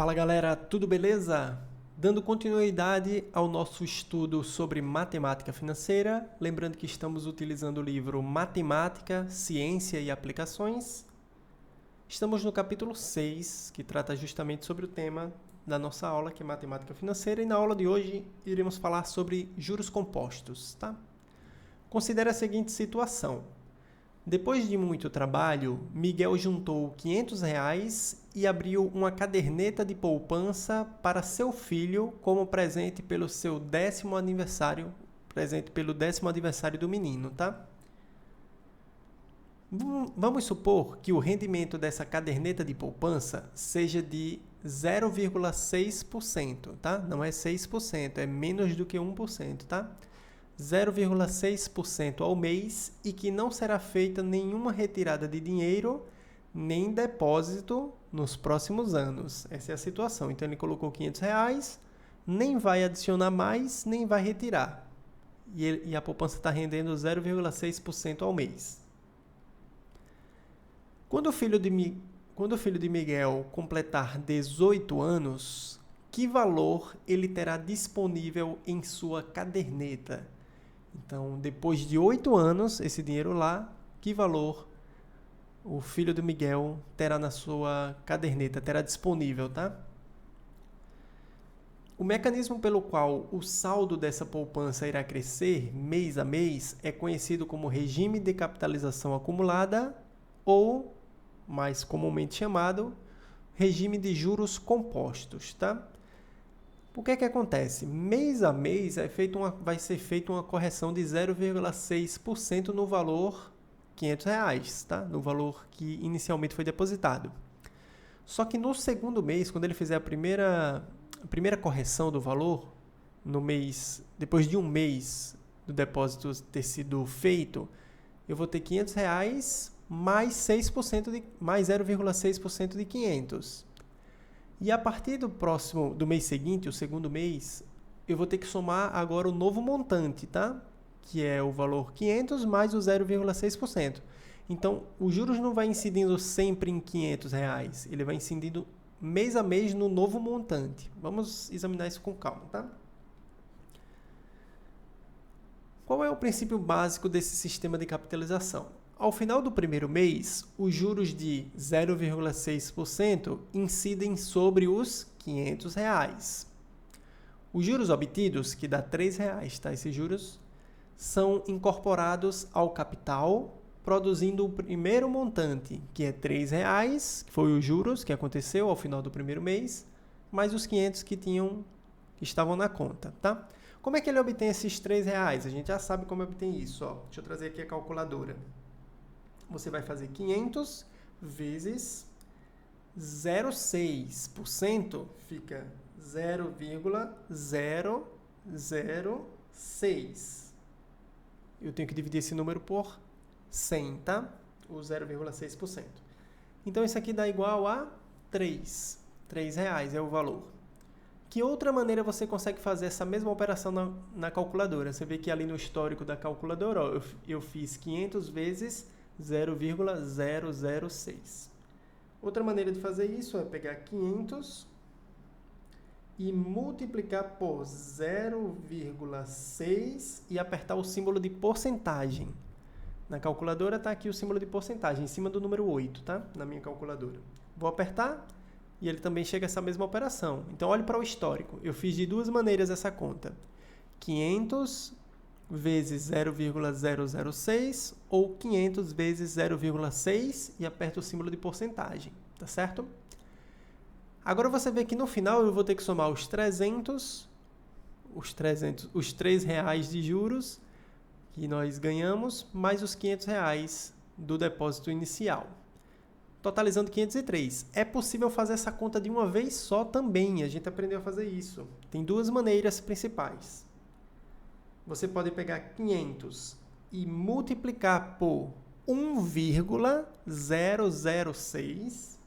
Fala galera, tudo beleza? Dando continuidade ao nosso estudo sobre matemática financeira, lembrando que estamos utilizando o livro Matemática, Ciência e Aplicações. Estamos no capítulo 6, que trata justamente sobre o tema da nossa aula, que é matemática financeira, e na aula de hoje iremos falar sobre juros compostos, tá? Considere a seguinte situação. Depois de muito trabalho, Miguel juntou R$ 500 e abriu uma caderneta de poupança para seu filho como presente pelo seu 10º aniversário, do menino, tá? Vamos supor que o rendimento dessa caderneta de poupança seja de 0,6%, tá? Não é 6%, é menos do que 1%, tá? 0,6% ao mês e que não será feita nenhuma retirada de dinheiro nem depósito nos próximos anos. Essa é a situação. Então, ele colocou R$ 500, nem vai adicionar mais, nem vai retirar. E a poupança está rendendo 0,6% ao mês. Quando o filho de Miguel completar 18 anos, que valor ele terá disponível em sua caderneta? Então, depois de 8 anos, esse dinheiro lá, que valor o filho do Miguel terá na sua caderneta, terá disponível, tá? O mecanismo pelo qual o saldo dessa poupança irá crescer mês a mês é conhecido como regime de capitalização acumulada ou, mais comumente chamado, regime de juros compostos, tá? O que é que acontece? Mês a mês vai ser feita uma correção de 0,6% no valor R$ 500, tá? No valor que inicialmente foi depositado. Só que no segundo mês, quando ele fizer a primeira correção do valor, depois de um mês do depósito ter sido feito, eu vou ter R$ 500 mais 0,6% de 500. E a partir do mês seguinte, o segundo mês, eu vou ter que somar agora o novo montante, tá? Que é o valor 500 mais o 0,6%. Então, os juros não vai incidindo sempre em R$ 500, ele vai incidindo mês a mês no novo montante. Vamos examinar isso com calma, tá? Qual é o princípio básico desse sistema de capitalização? Ao final do primeiro mês, os juros de 0,6% incidem sobre os R$ 500. Os juros obtidos, que dá R$ 3, tá? Esses juros são incorporados ao capital, produzindo o primeiro montante, que é R$ 3, que foi os juros que aconteceu ao final do primeiro mês, mais os 500 que estavam na conta, tá? Como é que ele obtém esses R$ 3? A gente já sabe como obtém isso, ó. Deixa eu trazer aqui a calculadora. Você vai fazer 500 vezes 0,6%, fica 0,006. Eu tenho que dividir esse número por 100, tá? O 0,6%. Então, isso aqui dá igual a 3. R$ 3 é o valor. Que outra maneira você consegue fazer essa mesma operação na calculadora? Você vê que ali no histórico da calculadora, ó, eu fiz 500 vezes 0,006. Outra maneira de fazer isso é pegar 500 e multiplicar por 0,6 e apertar o símbolo de porcentagem. Na calculadora está aqui o símbolo de porcentagem, em cima do número 8, tá? Na minha calculadora. Vou apertar e ele também chega a essa mesma operação. Então, olhe para o histórico. Eu fiz de duas maneiras essa conta. 500 vezes 0,006 ou 500 vezes 0,6 e aperto o símbolo de porcentagem, tá certo? Agora você vê que no final eu vou ter que somar os R$ 3 de juros que nós ganhamos, mais os R$ 500 do depósito inicial, totalizando 503. É possível fazer essa conta de uma vez só também, a gente aprendeu a fazer isso. Tem duas maneiras principais. Você pode pegar 500 e multiplicar por 1,006,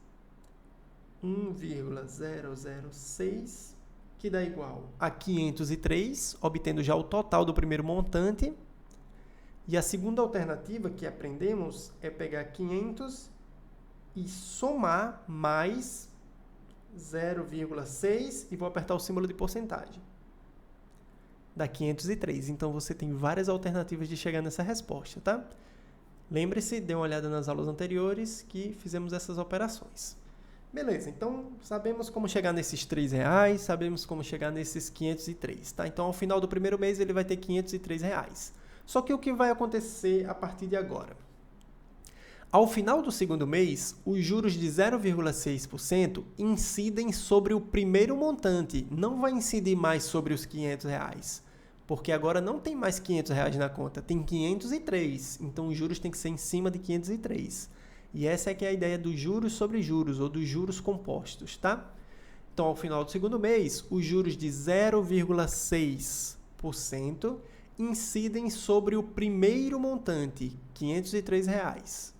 que dá igual a 503, obtendo já o total do primeiro montante. E a segunda alternativa que aprendemos é pegar 500 e somar mais 0,6 e vou apertar o símbolo de porcentagem. Dá 503. Então, você tem várias alternativas de chegar nessa resposta, tá? Lembre-se, dê uma olhada nas aulas anteriores que fizemos essas operações. Beleza, então sabemos como chegar nesses R$3, sabemos como chegar nesses 503, tá? Então, ao final do primeiro mês, ele vai ter R$503. Só que o que vai acontecer a partir de agora? Ao final do segundo mês, os juros de 0,6% incidem sobre o primeiro montante, não vai incidir mais sobre os R$500, porque agora não tem mais R$500 na conta, tem 503, então os juros têm que ser em cima de 503. E essa é que é a ideia dos juros sobre juros, ou dos juros compostos, tá? Então, ao final do segundo mês, os juros de 0,6% incidem sobre o primeiro montante, R$503.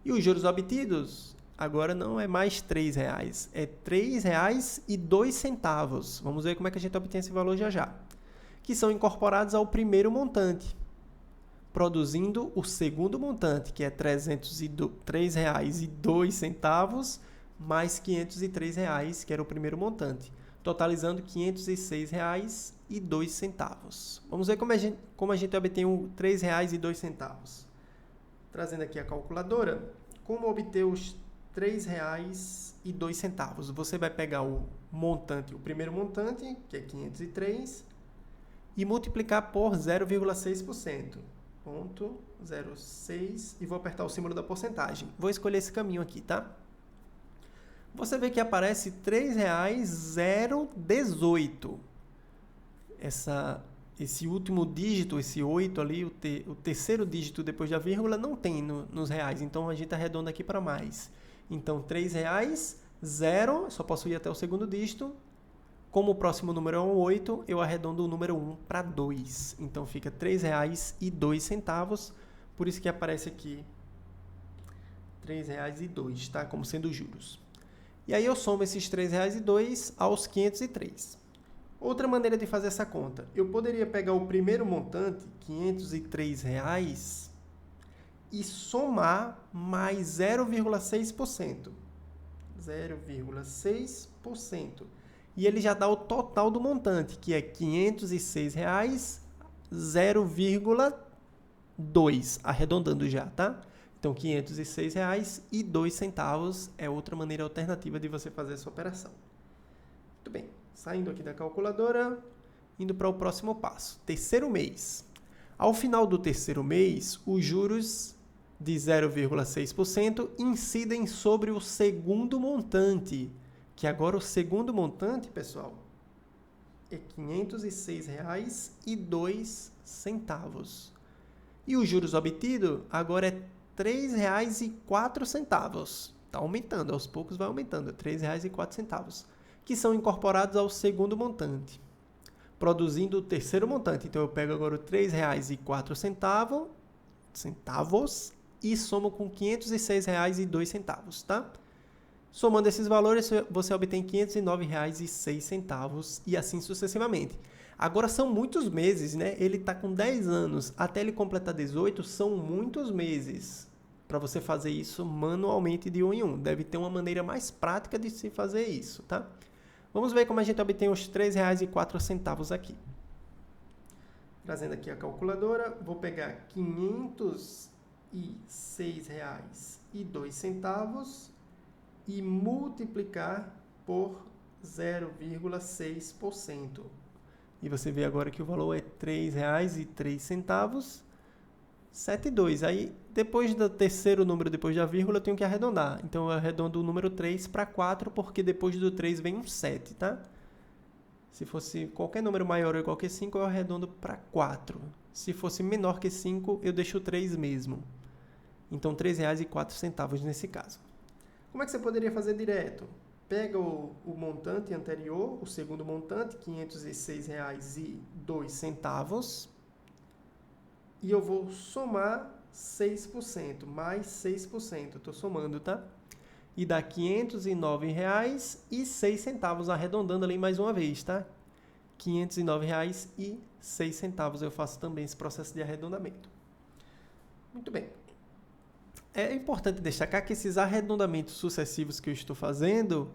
E os juros obtidos, agora não é mais R$3, é R$3,02. Vamos ver como é que a gente obtém esse valor já já. Que são incorporados ao primeiro montante, produzindo o segundo montante, que é R$302 mais R$503, que era o primeiro montante, totalizando R$506,02. Vamos ver como a gente obtém o R$3,02. Trazendo aqui a calculadora, como obter os R$3,02? Você vai pegar o montante, o primeiro montante, que é 503, e multiplicar por 0,6%. 0,06 e vou apertar o símbolo da porcentagem. Vou escolher esse caminho aqui, tá? Você vê que aparece R$3,018. Esse último dígito, esse 8 ali, o terceiro dígito depois da vírgula, não tem nos reais. Então, a gente arredonda aqui para mais. Então, R$3,0, só posso ir até o segundo dígito. Como o próximo número é um 8, eu arredondo o número 1 para 2. Então, fica R$3,02. Por isso que aparece aqui R$3,02, tá? Como sendo juros. E aí, eu somo esses R$3,02 aos 503. Outra maneira de fazer essa conta, eu poderia pegar o primeiro montante, R$503, e somar mais 0,6%. 0,6%. E ele já dá o total do montante, que é R$506, 0,2, arredondando já, tá? Então, R$506,02 é outra maneira alternativa de você fazer essa operação. Muito bem. Saindo aqui da calculadora, indo para o próximo passo. Terceiro mês. Ao final do terceiro mês, os juros de 0,6% incidem sobre o segundo montante, que agora o segundo montante, pessoal, é R$506,02. E os juros obtidos agora é R$3,04. Está aumentando, aos poucos vai aumentando, é R$3,04. Que são incorporados ao segundo montante, produzindo o terceiro montante. Então, eu pego agora o R$3,04 e somo com R$506,02, tá? Somando esses valores, você obtém R$509,06 e assim sucessivamente. Agora, são muitos meses, né? Ele está com 10 anos. Até ele completar 18, são muitos meses para você fazer isso manualmente de um em um. Deve ter uma maneira mais prática de se fazer isso, tá? Vamos ver como a gente obtém os R$3,04 aqui. Trazendo aqui a calculadora, vou pegar R$506,02 e multiplicar por 0,6%. E você vê agora que o valor é R$3,03, 7,2. Aí, depois do terceiro número, depois da vírgula, eu tenho que arredondar. Então, eu arredondo o número 3 para 4, porque depois do 3 vem um 7, tá? Se fosse qualquer número maior ou igual que 5, eu arredondo para 4. Se fosse menor que 5, eu deixo o 3 mesmo. Então, R$3,04 nesse caso. Como é que você poderia fazer direto? Pega o montante anterior, o segundo montante, R$506,02, e eu vou somar 6%, mais 6%. Estou somando, tá? E dá R$509,06, arredondando ali mais uma vez, tá? R$509,06. Eu faço também esse processo de arredondamento. Muito bem. É importante destacar que esses arredondamentos sucessivos que eu estou fazendo,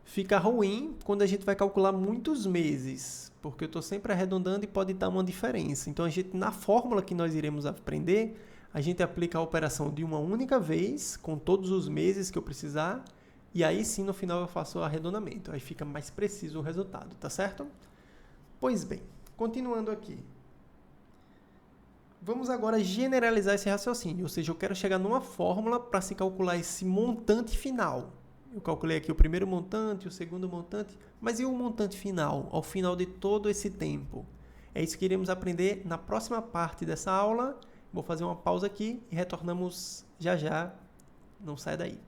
Fica ruim quando a gente vai calcular muitos meses, porque eu estou sempre arredondando e pode dar uma diferença. Então, na fórmula que nós iremos aprender, a gente aplica a operação de uma única vez, com todos os meses que eu precisar, e aí sim, no final, eu faço o arredondamento. Aí fica mais preciso o resultado, tá certo? Pois bem, continuando aqui. Vamos agora generalizar esse raciocínio, ou seja, eu quero chegar numa fórmula para se calcular esse montante final. Eu calculei aqui o primeiro montante, o segundo montante, mas e o montante final, ao final de todo esse tempo? É isso que iremos aprender na próxima parte dessa aula. Vou fazer uma pausa aqui e retornamos já já. Não sai daí.